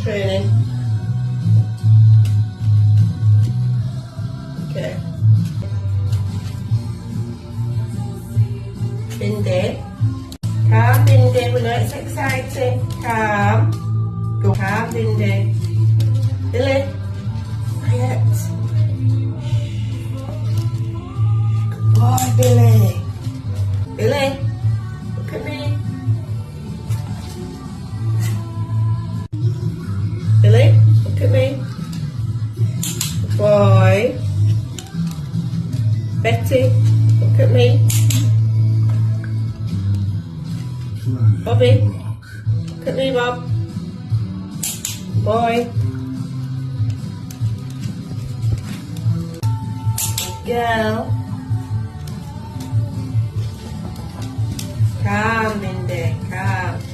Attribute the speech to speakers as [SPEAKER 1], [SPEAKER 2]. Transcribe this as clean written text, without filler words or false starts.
[SPEAKER 1] training. Okay. Bindi. Calm, Bindi. We know it's exciting. Calm. Go calm, Bindi. Billy. Quiet. Good boy, Billy. Billy. Look at me. Billy, look at me. Good boy. Betty, look at me. Bobby, look at me, Bob. Boy. Girl. Calm, Bindi, calm.